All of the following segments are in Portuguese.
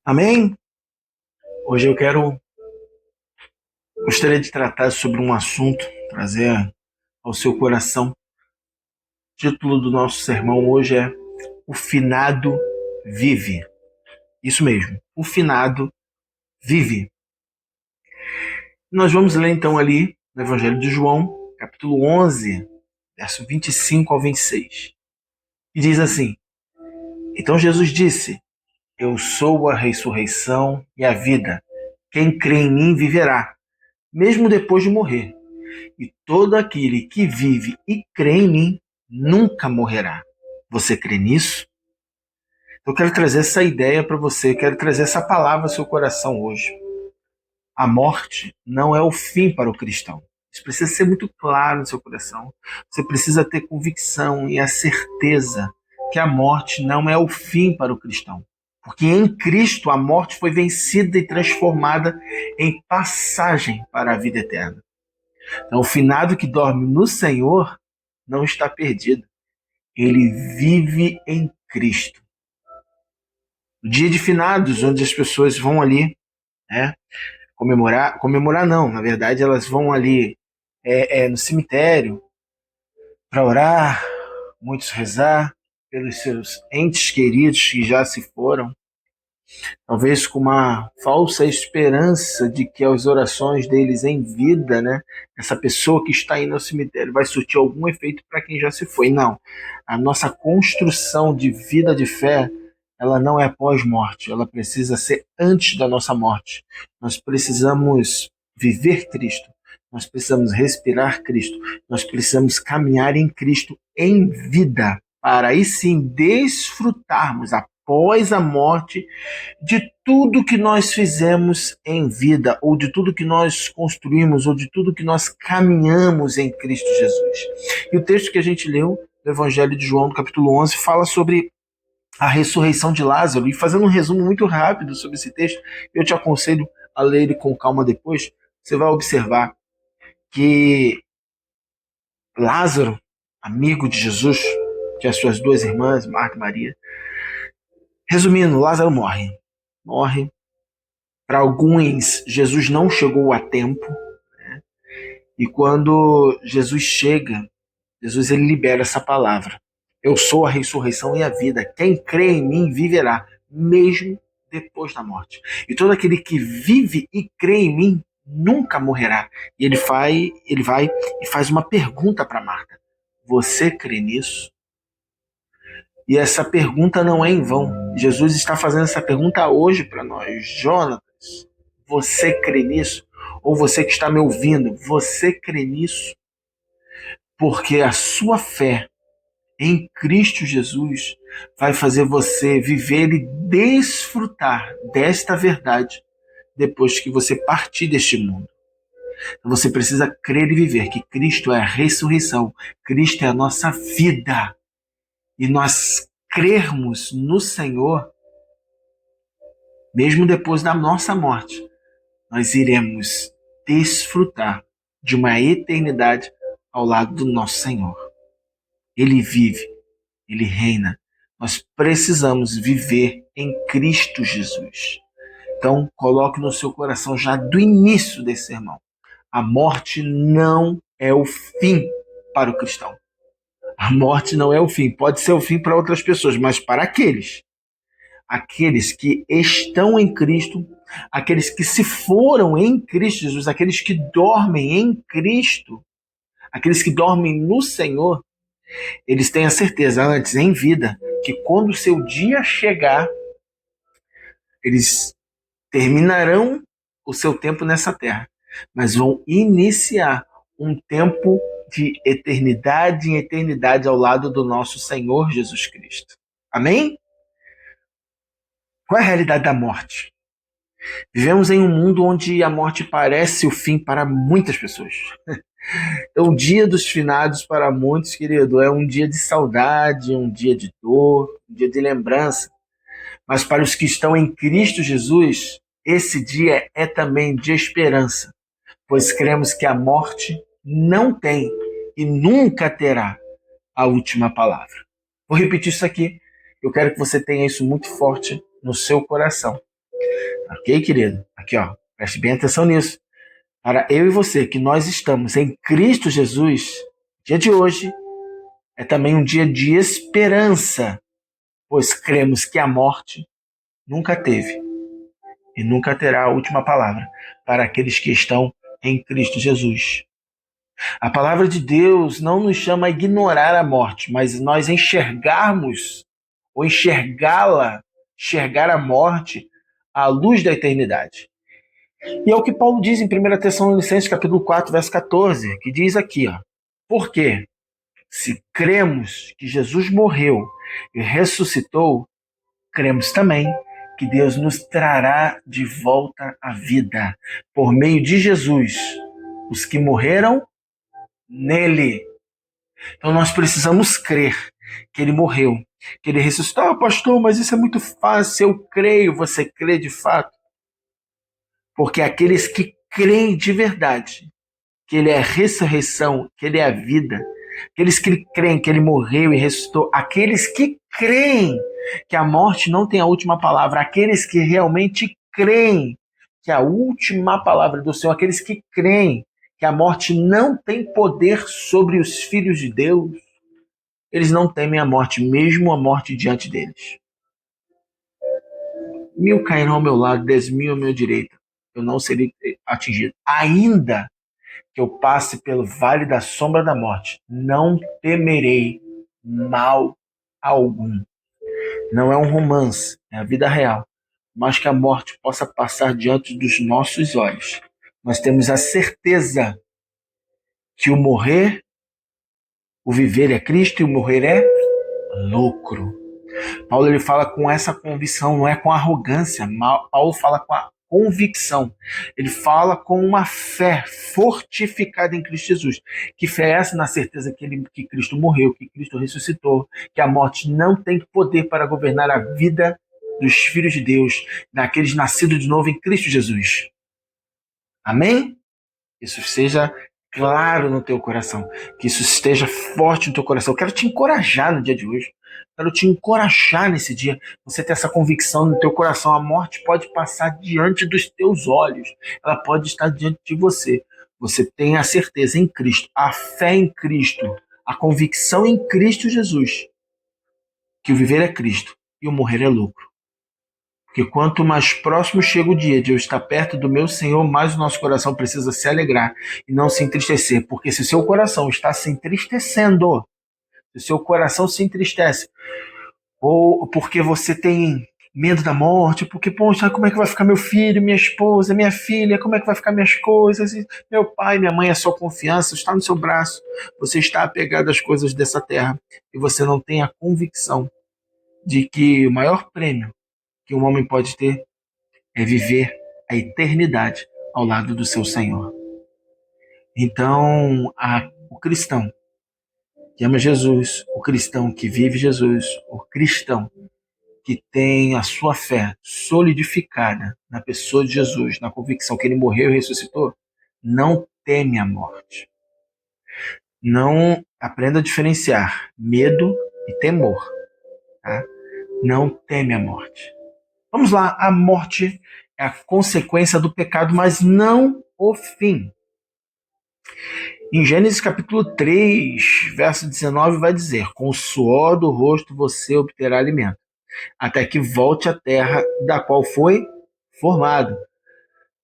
Amém? Hoje gostaria de tratar sobre um assunto, trazer ao seu coração. O título do nosso sermão hoje é O Finado Vive. Isso mesmo, o finado vive. Nós vamos ler então ali no Evangelho de João, capítulo 11, verso 25 ao 26. E diz assim: Então Jesus disse: Eu sou a ressurreição e a vida. Quem crê em mim viverá, mesmo depois de morrer. E todo aquele que vive e crê em mim nunca morrerá. Você crê nisso? Eu quero trazer essa ideia para você, quero trazer essa palavra ao seu coração hoje. A morte não é o fim para o cristão. Isso precisa ser muito claro no seu coração. Você precisa ter convicção e a certeza que a morte não é o fim para o cristão. Porque em Cristo a morte foi vencida e transformada em passagem para a vida eterna. Então, o finado que dorme no Senhor não está perdido. Ele vive em Cristo. O dia de finados, onde as pessoas vão ali, né, comemorar não, na verdade elas vão ali no cemitério para orar, muitos rezar pelos seus entes queridos que já se foram, talvez com uma falsa esperança de que as orações deles em vida, né, essa pessoa que está aí no cemitério vai surtir algum efeito para quem já se foi. Não. A nossa construção de vida de fé, ela não é pós-morte, ela precisa ser antes da nossa morte. Nós precisamos viver Cristo, nós precisamos respirar Cristo, nós precisamos caminhar em Cristo em vida, para aí sim desfrutarmos após a morte de tudo que nós fizemos em vida, ou de tudo que nós construímos, ou de tudo que nós caminhamos em Cristo Jesus. E o texto que a gente leu do Evangelho de João, no capítulo 11, fala sobre a ressurreição de Lázaro. E fazendo um resumo muito rápido sobre esse texto, eu te aconselho a ler ele com calma depois. Você vai observar que Lázaro, amigo de Jesus, que as suas duas irmãs, Marta e Maria, resumindo, Lázaro morre. Morre. Para alguns, Jesus não chegou a tempo, né? E quando Jesus chega, Jesus ele libera essa palavra: Eu sou a ressurreição e a vida. Quem crê em mim viverá, mesmo depois da morte. E todo aquele que vive e crê em mim nunca morrerá. E ele vai e faz uma pergunta para Marta: Você crê nisso? E essa pergunta não é em vão. Jesus está fazendo essa pergunta hoje para nós. Jonatas, você crê nisso? Ou você que está me ouvindo, você crê nisso? Porque a sua fé em Cristo Jesus vai fazer você viver e desfrutar desta verdade depois que você partir deste mundo. Então você precisa crer e viver que Cristo é a ressurreição, Cristo é a nossa vida. E nós crermos no Senhor, mesmo depois da nossa morte, nós iremos desfrutar de uma eternidade ao lado do nosso Senhor. Ele vive, ele reina. Nós precisamos viver em Cristo Jesus. Então, coloque no seu coração já do início desse sermão: a morte não é o fim para o cristão. A morte não é o fim. Pode ser o fim para outras pessoas, mas para aqueles que estão em Cristo, aqueles que se foram em Cristo Jesus, aqueles que dormem em Cristo, aqueles que dormem no Senhor, eles têm a certeza antes, em vida, que quando o seu dia chegar, eles terminarão o seu tempo nessa terra, mas vão iniciar um tempo de eternidade em eternidade ao lado do nosso Senhor Jesus Cristo. Amém? Qual é a realidade da morte? Vivemos em um mundo onde a morte parece o fim para muitas pessoas. Então, o dia dos finados para muitos, querido, é um dia de saudade, um dia de dor, um dia de lembrança. Mas para os que estão em Cristo Jesus, esse dia é também de esperança, pois cremos que a morte não tem e nunca terá a última palavra. Vou repetir isso aqui. Eu quero que você tenha isso muito forte no seu coração. Ok, querido? Aqui, ó, preste bem atenção nisso. Para eu e você, que nós estamos em Cristo Jesus, dia de hoje é também um dia de esperança, pois cremos que a morte nunca teve e nunca terá a última palavra para aqueles que estão em Cristo Jesus. A palavra de Deus não nos chama a ignorar a morte, mas nós enxergarmos ou enxergá-la, enxergar a morte à luz da eternidade. E é o que Paulo diz em 1 Tessalonicenses capítulo 4, verso 14, que diz aqui, ó, por quê? Se cremos que Jesus morreu e ressuscitou, cremos também que Deus nos trará de volta à vida por meio de Jesus, os que morreram nele. Então nós precisamos crer que ele morreu, que ele ressuscitou. Ah, pastor, mas isso é muito fácil, eu creio. Você crê de fato? Porque aqueles que creem de verdade, que ele é a ressurreição, que ele é a vida, aqueles que creem que ele morreu e ressuscitou, aqueles que creem que a morte não tem a última palavra, aqueles que realmente creem que a última palavra do Senhor, aqueles que creem que a morte não tem poder sobre os filhos de Deus, eles não temem a morte, mesmo a morte diante deles. 1.000 cairão ao meu lado, 10.000 à minha direita, eu não serei atingido. Ainda que eu passe pelo vale da sombra da morte, não temerei mal algum. Não é um romance, é a vida real. Mas que a morte possa passar diante dos nossos olhos. Nós temos a certeza que o viver é Cristo e o morrer é lucro. Paulo ele fala com essa convicção, não é com arrogância. Paulo fala com a convicção. Ele fala com uma fé fortificada em Cristo Jesus. Que fé é essa? Na certeza que Cristo morreu, que Cristo ressuscitou, que a morte não tem poder para governar a vida dos filhos de Deus, daqueles nascidos de novo em Cristo Jesus. Amém? Isso seja claro no teu coração, que isso esteja forte no teu coração. Eu quero te encorajar no dia de hoje. Quero te encorajar nesse dia. Você ter essa convicção no teu coração. A morte pode passar diante dos teus olhos. Ela pode estar diante de você. Você tem a certeza em Cristo, a fé em Cristo, a convicção em Cristo Jesus, que o viver é Cristo e o morrer é lucro. Porque quanto mais próximo chega o dia de eu estar perto do meu Senhor, mais o nosso coração precisa se alegrar e não se entristecer. Porque se o seu coração está se entristecendo, se o seu coração se entristece, ou porque você tem medo da morte, porque, poxa, como é que vai ficar meu filho, minha esposa, minha filha, como é que vai ficar minhas coisas, meu pai, minha mãe, a sua confiança está no seu braço, você está apegado às coisas dessa terra e você não tem a convicção de que o maior prêmio que um homem pode ter é viver a eternidade ao lado do seu Senhor. Então, o cristão que ama Jesus, o cristão que vive Jesus, o cristão que tem a sua fé solidificada na pessoa de Jesus, na convicção que ele morreu e ressuscitou, não teme a morte. Não aprenda a diferenciar medo e temor. Tá? Não teme a morte. Vamos lá, a morte é a consequência do pecado, mas não o fim. Em Gênesis capítulo 3, verso 19, vai dizer: com o suor do rosto você obterá alimento, até que volte à terra da qual foi formado,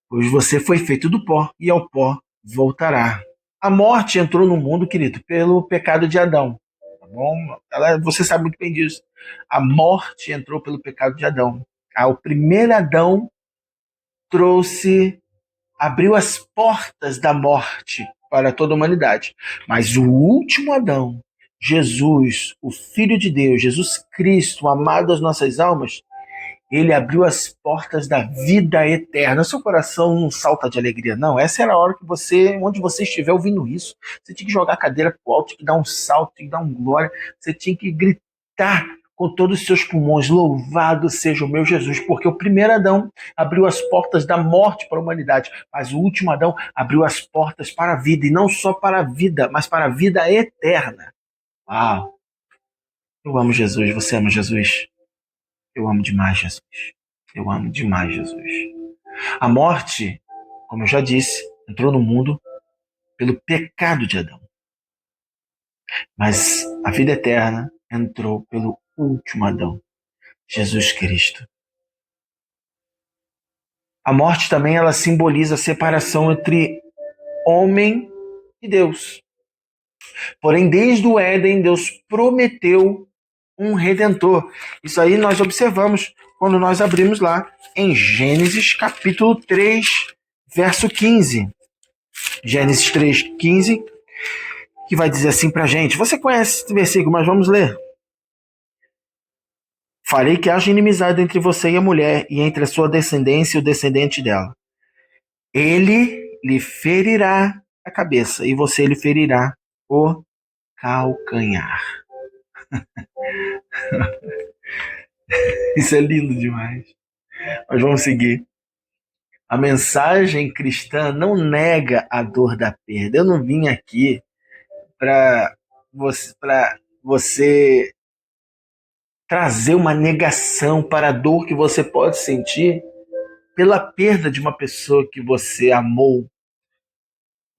pois você foi feito do pó, e ao pó voltará. A morte entrou no mundo, querido, pelo pecado de Adão. Tá bom? Você sabe muito bem disso. A morte entrou pelo pecado de Adão. O primeiro Adão abriu as portas da morte para toda a humanidade. Mas o último Adão, Jesus, o Filho de Deus, Jesus Cristo, o amado das nossas almas, ele abriu as portas da vida eterna. Seu coração não salta de alegria, não. Essa era a hora que você, onde você estiver ouvindo isso, você tinha que jogar a cadeira pro alto, tinha que dar um salto, tinha que dar um glória, você tinha que gritar com todos os seus pulmões: louvado seja o meu Jesus, porque o primeiro Adão abriu as portas da morte para a humanidade, mas o último Adão abriu as portas para a vida, e não só para a vida, mas para a vida eterna. Uau! Eu amo Jesus, você ama Jesus? Eu amo demais Jesus. Eu amo demais Jesus. A morte, como eu já disse, entrou no mundo pelo pecado de Adão. Mas a vida eterna entrou pelo último Adão, Jesus Cristo. A morte também ela simboliza a separação entre homem e Deus. Porém, desde o Éden, Deus prometeu um redentor. Isso aí nós observamos quando nós abrimos lá em Gênesis capítulo 3, verso 15. Gênesis 3, 15, que vai dizer assim pra gente. Você conhece esse versículo, mas vamos ler. Farei que haja inimizade entre você e a mulher, e entre a sua descendência e o descendente dela. Ele lhe ferirá a cabeça, e você lhe ferirá o calcanhar. Isso é lindo demais. Mas vamos seguir. A mensagem cristã não nega a dor da perda. Eu não vim aqui para você trazer uma negação para a dor que você pode sentir pela perda de uma pessoa que você amou,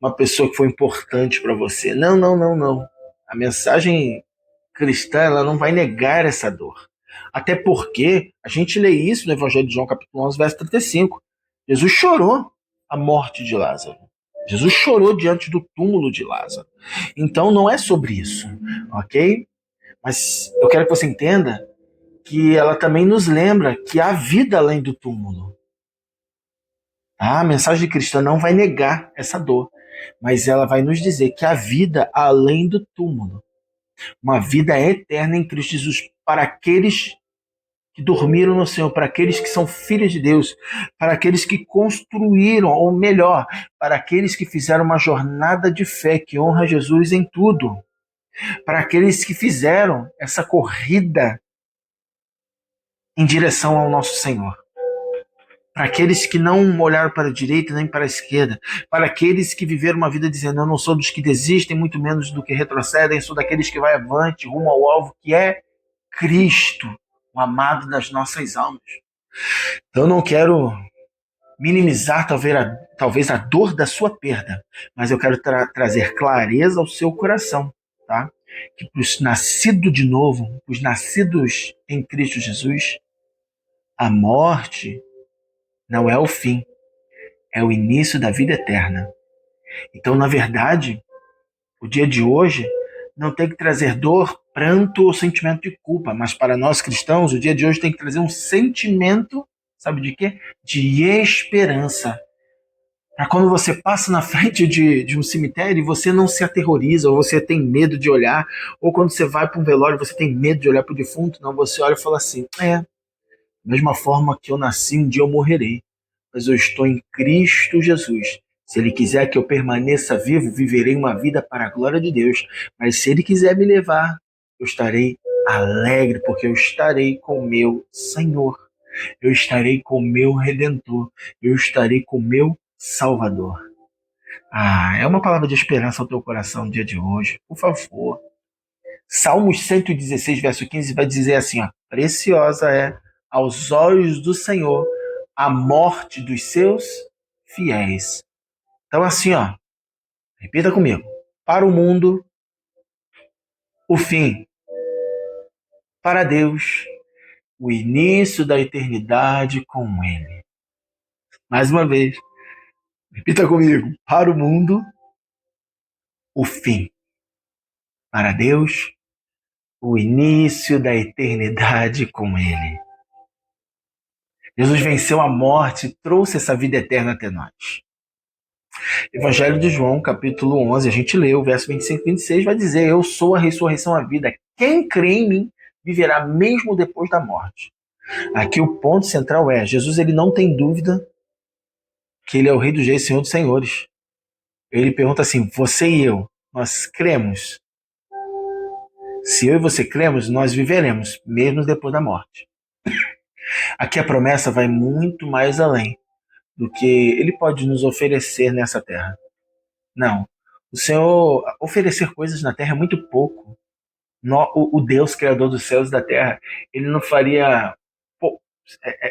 uma pessoa que foi importante para você. Não, não, não, não. A mensagem cristã ela não vai negar essa dor. Até porque a gente lê isso no Evangelho de João, capítulo 11, verso 35. Jesus chorou a morte de Lázaro. Jesus chorou diante do túmulo de Lázaro. Então não é sobre isso, ok? Mas eu quero que você entenda que ela também nos lembra que há vida além do túmulo. A mensagem cristã não vai negar essa dor, mas ela vai nos dizer que há vida além do túmulo. Uma vida eterna em Cristo Jesus para aqueles que dormiram no Senhor, para aqueles que são filhos de Deus, para aqueles que construíram, ou melhor, para aqueles que fizeram uma jornada de fé que honra Jesus em tudo, para aqueles que fizeram essa corrida em direção ao nosso Senhor, para aqueles que não olharam para a direita nem para a esquerda, para aqueles que viveram uma vida dizendo: eu não sou dos que desistem, muito menos do que retrocedem, sou daqueles que vai avante, rumo ao alvo, que é Cristo, o amado das nossas almas. Então eu não quero minimizar talvez a dor da sua perda, mas eu quero trazer clareza ao seu coração, tá? Que para os nascidos de novo, os nascidos em Cristo Jesus, a morte não é o fim, é o início da vida eterna. Então, na verdade, o dia de hoje não tem que trazer dor, pranto ou sentimento de culpa, mas para nós cristãos, o dia de hoje tem que trazer um sentimento, sabe de quê? De esperança. Para quando você passa na frente de um cemitério e você não se aterroriza, ou você tem medo de olhar, ou quando você vai para um velório e você tem medo de olhar para o defunto, não, você olha e fala assim: da mesma forma que eu nasci, um dia eu morrerei, mas eu estou em Cristo Jesus. Se Ele quiser que eu permaneça vivo, viverei uma vida para a glória de Deus. Mas se Ele quiser me levar, eu estarei alegre, porque eu estarei com o meu Senhor. Eu estarei com o meu Redentor. Eu estarei com o meu Salvador. É uma palavra de esperança ao teu coração no dia de hoje. Por favor. Salmos 116, verso 15 vai dizer assim, ó: preciosa é aos olhos do Senhor a morte dos seus fiéis. Então assim, ó, repita comigo. Para o mundo, o fim. Para Deus, o início da eternidade com Ele. Mais uma vez, repita comigo. Para o mundo, o fim. Para Deus, o início da eternidade com Ele. Jesus venceu a morte e trouxe essa vida eterna até nós. Evangelho de João, capítulo 11, a gente leu, verso 25 e 26, vai dizer: eu sou a ressurreição e a vida. Quem crê em mim viverá mesmo depois da morte. Aqui o ponto central é: Jesus ele não tem dúvida que ele é o Rei dos Reis, Senhor dos Senhores. Ele pergunta assim: você e eu, nós cremos? Se eu e você cremos, nós viveremos mesmo depois da morte. Aqui a promessa vai muito mais além do que ele pode nos oferecer nessa terra. Não. O Senhor oferecer coisas na terra é muito pouco. O Deus, Criador dos céus e da terra, ele não faria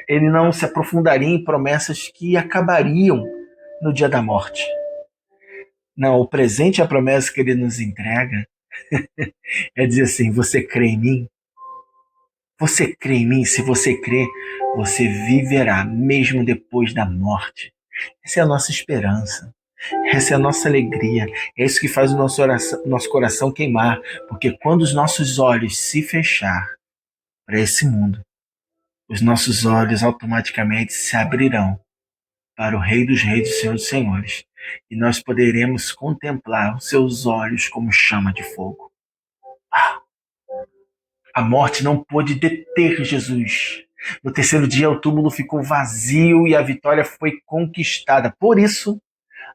Ele não se aprofundaria em promessas que acabariam no dia da morte. Não, o presente e a promessa que ele nos entrega é dizer assim: você crê em mim? Você crê em mim? Se você crê, você viverá mesmo depois da morte. Essa é a nossa esperança. Essa é a nossa alegria. É isso que faz o nosso coração queimar. Porque quando os nossos olhos se fechar para esse mundo, os nossos olhos automaticamente se abrirão para o Rei dos Reis e Senhor dos Senhores. E nós poderemos contemplar os seus olhos como chama de fogo. A morte não pôde deter Jesus. No terceiro dia, o túmulo ficou vazio e a vitória foi conquistada. Por isso,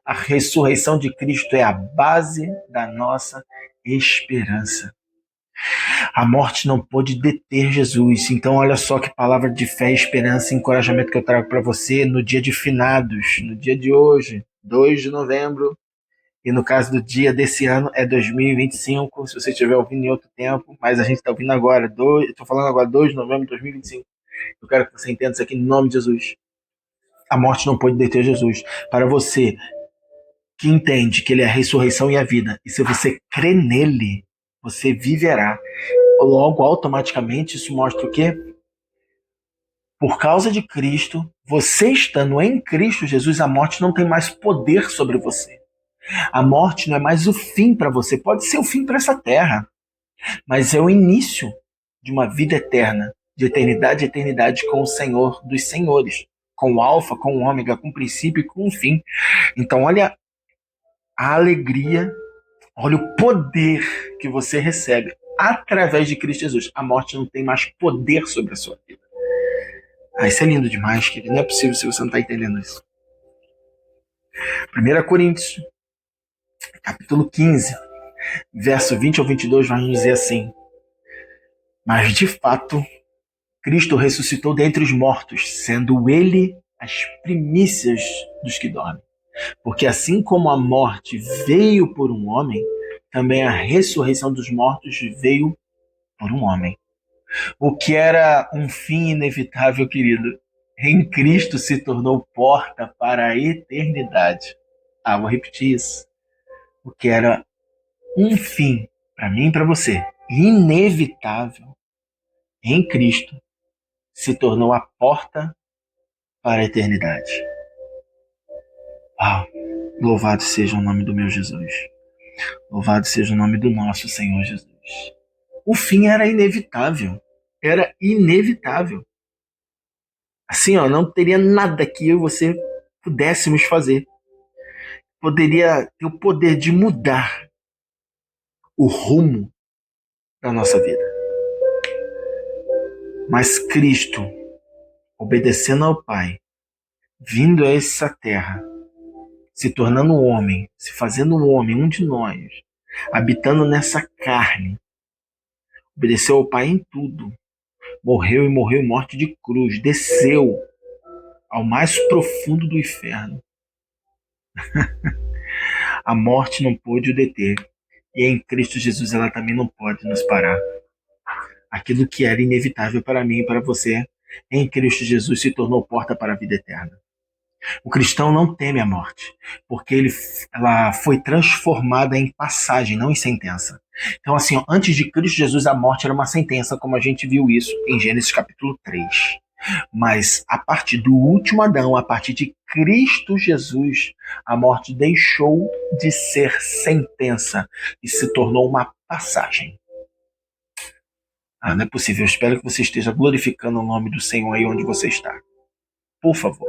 a ressurreição de Cristo é a base da nossa esperança. A morte não pôde deter Jesus. Então, olha só que palavra de fé, esperança e encorajamento que eu trago para você no dia de finados, no dia de hoje, 2 de novembro. E no caso do dia desse ano é 2025, se você estiver ouvindo em outro tempo, mas a gente está ouvindo agora, estou falando agora 2 de novembro de 2025. Eu quero que você entenda isso aqui no nome de Jesus. A morte não pode deter Jesus. Para você que entende que ele é a ressurreição e a vida, e se você crê nele, você viverá. Logo, automaticamente, isso mostra o quê? Por causa de Cristo, você estando em Cristo Jesus, a morte não tem mais poder sobre você. A morte não é mais o fim para você. Pode ser o fim para essa terra, mas é o início de uma vida eterna, de eternidade a eternidade com o Senhor dos Senhores, com o Alfa, com o Ômega, com o princípio e com o fim. Então, olha a alegria, olha o poder que você recebe através de Cristo Jesus. A morte não tem mais poder sobre a sua vida. Isso é lindo demais, querido. Não é possível se você não está entendendo isso. 1 Coríntios, capítulo 15, verso 20 ao 22, vai nos dizer assim: mas de fato, Cristo ressuscitou dentre os mortos, sendo ele as primícias dos que dormem. Porque assim como a morte veio por um homem, também a ressurreição dos mortos veio por um homem. O que era um fim inevitável, querido, em Cristo se tornou porta para a eternidade. Vou repetir isso. O que era um fim, para mim e para você, inevitável, em Cristo, se tornou a porta para a eternidade. Louvado seja o nome do meu Jesus. Louvado seja o nome do nosso Senhor Jesus. O fim era inevitável. Era inevitável. Assim, não teria nada que eu e você pudéssemos fazer. Poderia ter o poder de mudar o rumo da nossa vida. Mas Cristo, obedecendo ao Pai, vindo a essa terra, se tornando um homem, se fazendo um homem, um de nós, habitando nessa carne, obedeceu ao Pai em tudo, morreu em morte de cruz, desceu ao mais profundo do inferno. A morte não pôde o deter, e em Cristo Jesus ela também não pode nos parar. Aquilo que era inevitável para mim e para você, em Cristo Jesus se tornou porta para a vida eterna. O cristão não teme a morte, porque ela foi transformada em passagem, não em sentença. Então, assim, antes de Cristo Jesus, a morte era uma sentença, como a gente viu isso em Gênesis capítulo 3. Mas a partir do último Adão, a partir de Cristo Jesus, a morte deixou de ser sentença e se tornou uma passagem. Não é possível. Eu espero que você esteja glorificando o nome do Senhor aí onde você está. Por favor.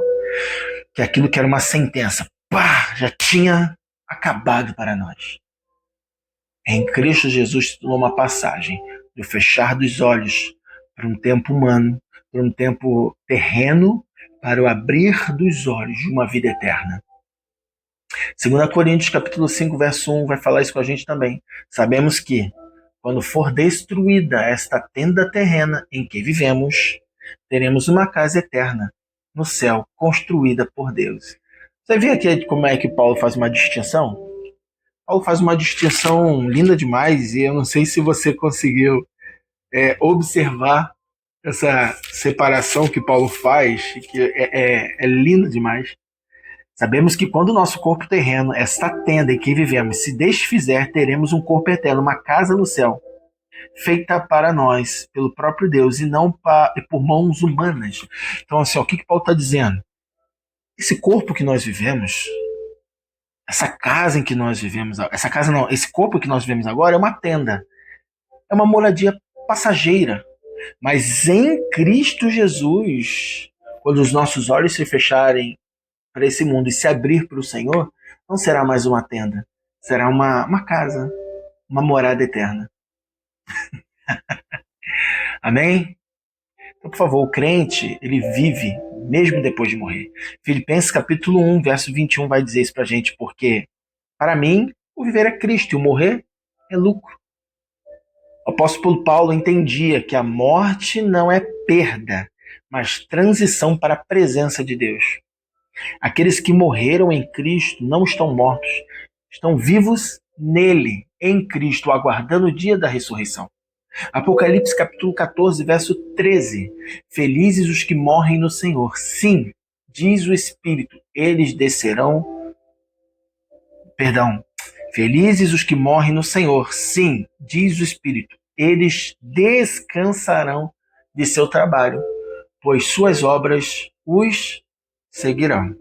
Que aquilo que era uma sentença, já tinha acabado para nós. Em Cristo Jesus se tornou uma passagem do fechar dos olhos para um tempo humano, para um tempo terreno, para o abrir dos olhos de uma vida eterna. 2 Coríntios capítulo 5, verso 1 vai falar isso com a gente também. Sabemos que, quando for destruída esta tenda terrena em que vivemos, teremos uma casa eterna no céu, construída por Deus. Você vê aqui como é que Paulo faz uma distinção? Paulo faz uma distinção linda demais, e eu não sei se você conseguiu observar essa separação que Paulo faz, que é linda demais. Sabemos que quando o nosso corpo terreno, esta tenda em que vivemos, se desfizer, teremos um corpo eterno, uma casa no céu, feita para nós, pelo próprio Deus, e não por mãos humanas. Então, assim, o que Paulo está dizendo? Esse corpo que nós vivemos, essa casa em que nós vivemos, essa casa não, esse corpo que nós vivemos agora é uma tenda, é uma moradia passageira. Mas em Cristo Jesus, quando os nossos olhos se fecharem para esse mundo e se abrir para o Senhor, não será mais uma tenda, será uma casa, uma morada eterna. Amém? Então, por favor, o crente, ele vive mesmo depois de morrer. Filipenses capítulo 1, verso 21 vai dizer isso pra gente, porque para mim, o viver é Cristo e o morrer é lucro. O apóstolo Paulo entendia que a morte não é perda, mas transição para a presença de Deus. Aqueles que morreram em Cristo não estão mortos, estão vivos nele, em Cristo, aguardando o dia da ressurreição. Apocalipse capítulo 14, verso 13. Felizes os que morrem no Senhor. Sim, diz o Espírito, eles descerão. Felizes os que morrem no Senhor. Sim, diz o Espírito, eles descansarão de seu trabalho, pois suas obras os seguirão.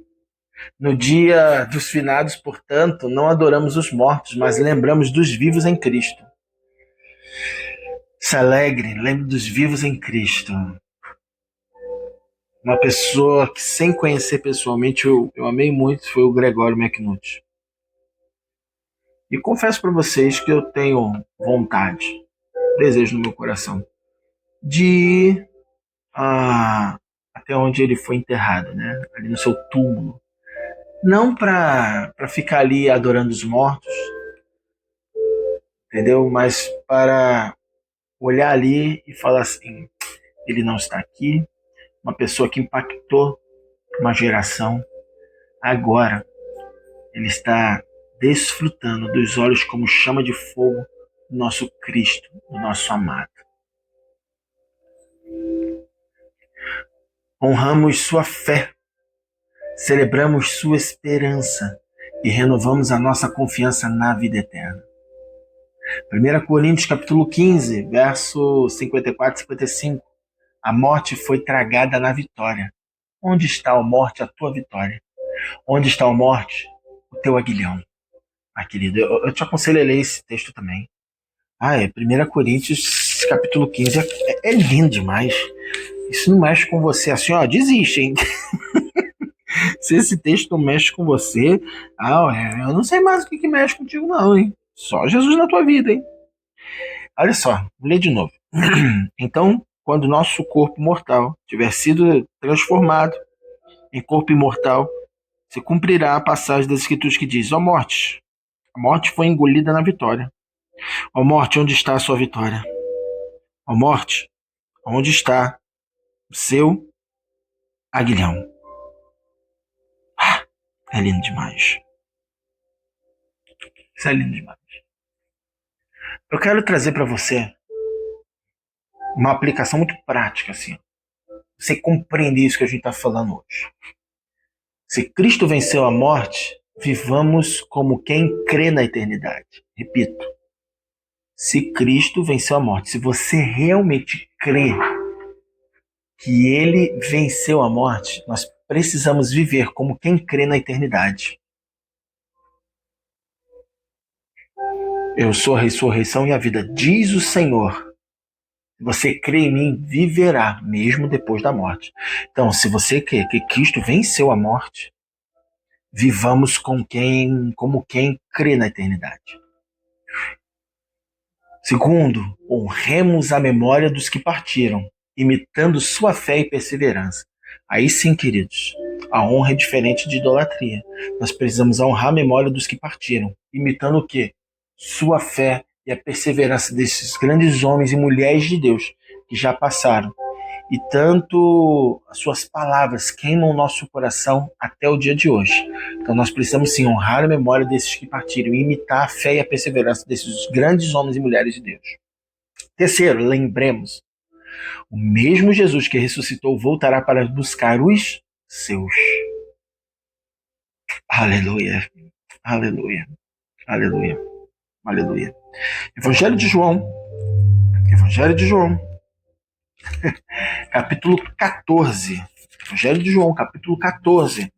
No dia dos finados, portanto, não adoramos os mortos, mas lembramos dos vivos em Cristo. Se alegre, lembre dos vivos em Cristo. Uma pessoa que, sem conhecer pessoalmente, eu amei muito, foi o Gregório McNutt. E confesso para vocês que eu tenho vontade, desejo no meu coração, de ir até onde ele foi enterrado, né? Ali no seu túmulo. Não para ficar ali adorando os mortos, entendeu? Mas para olhar ali e falar assim, ele não está aqui, uma pessoa que impactou uma geração, agora ele está desfrutando dos olhos como chama de fogo do nosso Cristo, do nosso amado. Honramos sua fé, celebramos sua esperança e renovamos a nossa confiança na vida eterna. 1 Coríntios capítulo 15, verso 54 e 55. A morte foi tragada na vitória. Onde está, ó morte, a tua vitória? Onde está, ó morte, o teu aguilhão? Querido, eu te aconselho a ler esse texto também. 1 Coríntios capítulo 15 é lindo demais. Isso não mexe com você assim, desiste, hein? Se esse texto não mexe com você, eu não sei mais o que mexe contigo não, hein? Só Jesus na tua vida, hein? Olha só, vou ler de novo. Então, quando nosso corpo mortal tiver sido transformado em corpo imortal, se cumprirá a passagem das Escrituras que diz: ó morte, a morte foi engolida na vitória. Ó morte, onde está a sua vitória? Ó morte, onde está o seu aguilhão? É lindo demais. Isso é lindo demais. Eu quero trazer para você uma aplicação muito prática, assim. Você compreender isso que a gente está falando hoje. Se Cristo venceu a morte, vivamos como quem crê na eternidade. Repito. Se Cristo venceu a morte, se você realmente crê que Ele venceu a morte, nós precisamos viver como quem crê na eternidade. Eu sou a ressurreição e a vida, diz o Senhor. Se você crê em mim, viverá, mesmo depois da morte. Então, se você crê que Cristo venceu a morte, vivamos como quem crê na eternidade. Segundo, honremos a memória dos que partiram, imitando sua fé e perseverança. Aí sim, queridos, a honra é diferente de idolatria. Nós precisamos honrar a memória dos que partiram, imitando o quê? Sua fé e a perseverança desses grandes homens e mulheres de Deus que já passaram. E tanto as suas palavras queimam o nosso coração até o dia de hoje. Então nós precisamos sim honrar a memória desses que partiram e imitar a fé e a perseverança desses grandes homens e mulheres de Deus. Terceiro, lembremos, O mesmo Jesus que ressuscitou voltará para buscar os seus. Aleluia, aleluia, aleluia, aleluia. Evangelho de João, capítulo 14. Evangelho de João, capítulo 14,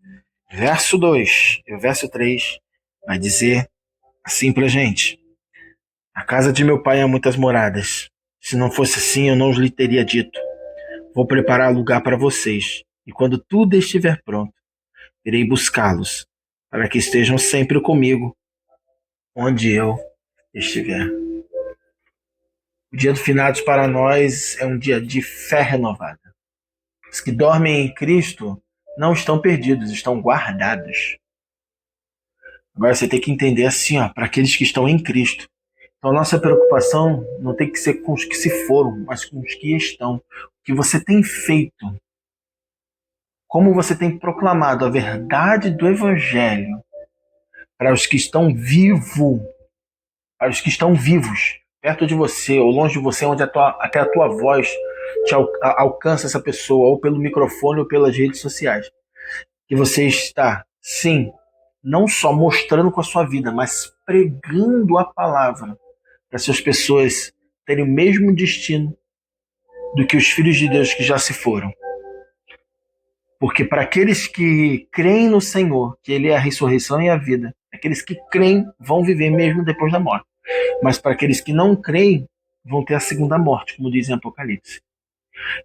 verso 2 e o verso 3 vai dizer assim pra gente: a casa de meu pai há muitas moradas. Se não fosse assim, eu não lhe teria dito. Vou preparar lugar para vocês, e quando tudo estiver pronto, irei buscá-los, para que estejam sempre comigo, onde eu estiver. O dia do finados para nós é um dia de fé renovada. Os que dormem em Cristo não estão perdidos, estão guardados. Agora você tem que entender assim, para aqueles que estão em Cristo. Então a nossa preocupação não tem que ser com os que se foram, mas com os que estão. O que você tem feito, como você tem proclamado a verdade do Evangelho para os que estão vivos, para os que estão vivos, perto de você ou longe de você, onde até a tua voz te alcança essa pessoa, ou pelo microfone ou pelas redes sociais. Que você está, sim, não só mostrando com a sua vida, mas pregando a palavra para essas pessoas terem o mesmo destino do que os filhos de Deus que já se foram. Porque para aqueles que creem no Senhor, que Ele é a ressurreição e a vida, aqueles que creem vão viver mesmo depois da morte. Mas para aqueles que não creem, vão ter a segunda morte, como diz em Apocalipse.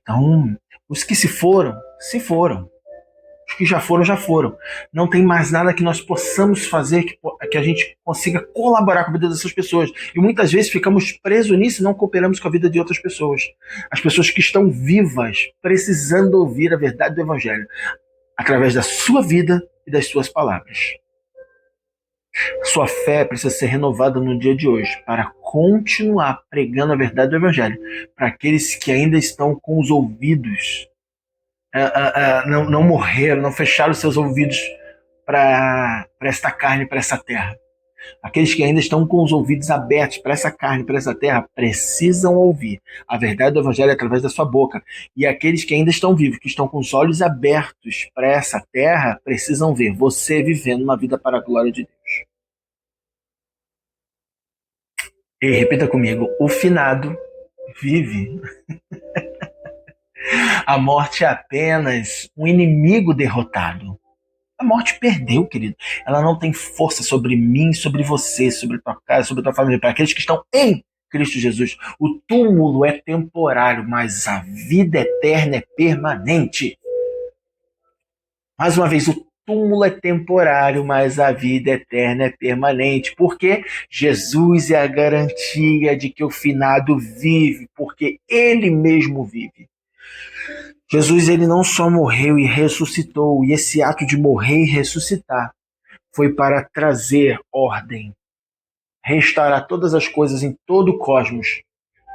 Então, os que se foram, se foram. Os que já foram, já foram. Não tem mais nada que nós possamos fazer que a gente consiga colaborar com a vida dessas pessoas. E muitas vezes ficamos presos nisso e não cooperamos com a vida de outras pessoas. As pessoas que estão vivas, precisando ouvir a verdade do Evangelho, através da sua vida e das suas palavras. Sua fé precisa ser renovada no dia de hoje para continuar pregando a verdade do Evangelho para aqueles que ainda estão com os ouvidos, não morreram, não fecharam seus ouvidos para esta carne, para essa terra. Aqueles que ainda estão com os ouvidos abertos para essa carne, para essa terra, precisam ouvir a verdade do Evangelho através da sua boca. E aqueles que ainda estão vivos, que estão com os olhos abertos para essa terra, precisam ver você vivendo uma vida para a glória de Deus. E repita comigo: o finado vive. A morte é apenas um inimigo derrotado. A morte perdeu, querido. Ela não tem força sobre mim, sobre você, sobre a tua casa, sobre a tua família. Para aqueles que estão em Cristo Jesus, o túmulo é temporário, mas a vida eterna é permanente. Mais uma vez, o túmulo é temporário, mas a vida eterna é permanente. Porque Jesus é a garantia de que o finado vive, porque Ele mesmo vive. Jesus, ele não só morreu e ressuscitou, e esse ato de morrer e ressuscitar foi para trazer ordem, restaurar todas as coisas em todo o cosmos.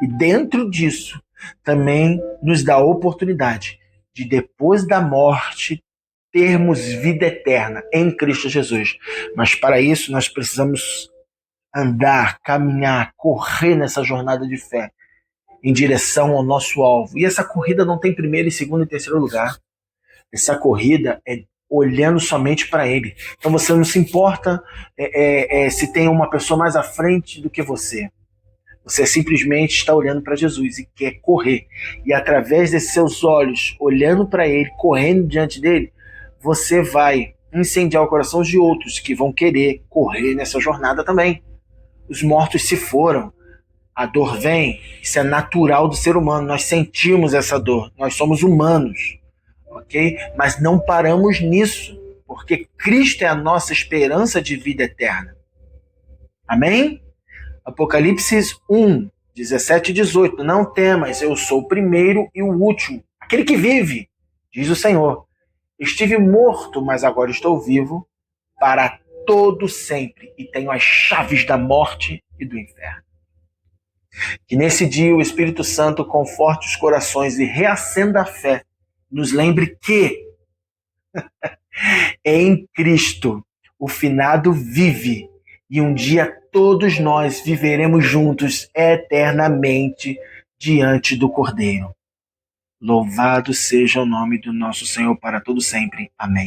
E dentro disso, também nos dá a oportunidade de, depois da morte, termos vida eterna em Cristo Jesus. Mas para isso nós precisamos andar, caminhar, correr nessa jornada de fé em direção ao nosso alvo. E essa corrida não tem primeiro, segundo e terceiro lugar. Essa corrida é olhando somente para Ele. Então você não se importa se tem uma pessoa mais à frente do que você. Você simplesmente está olhando para Jesus e quer correr. E através desses seus olhos, olhando para Ele, correndo diante dele, você vai incendiar o coração de outros que vão querer correr nessa jornada também. Os mortos se foram. A dor vem, isso é natural do ser humano, nós sentimos essa dor, nós somos humanos, ok? Mas não paramos nisso, porque Cristo é a nossa esperança de vida eterna. Amém? Apocalipse 1, 17 e 18. Não temas, eu sou o primeiro e o último, aquele que vive, diz o Senhor. Estive morto, mas agora estou vivo para todo sempre e tenho as chaves da morte e do inferno. Que nesse dia o Espírito Santo conforte os corações e reacenda a fé. Nos lembre que em Cristo o finado vive e um dia todos nós viveremos juntos eternamente diante do Cordeiro. Louvado seja o nome do nosso Senhor para todo sempre. Amém.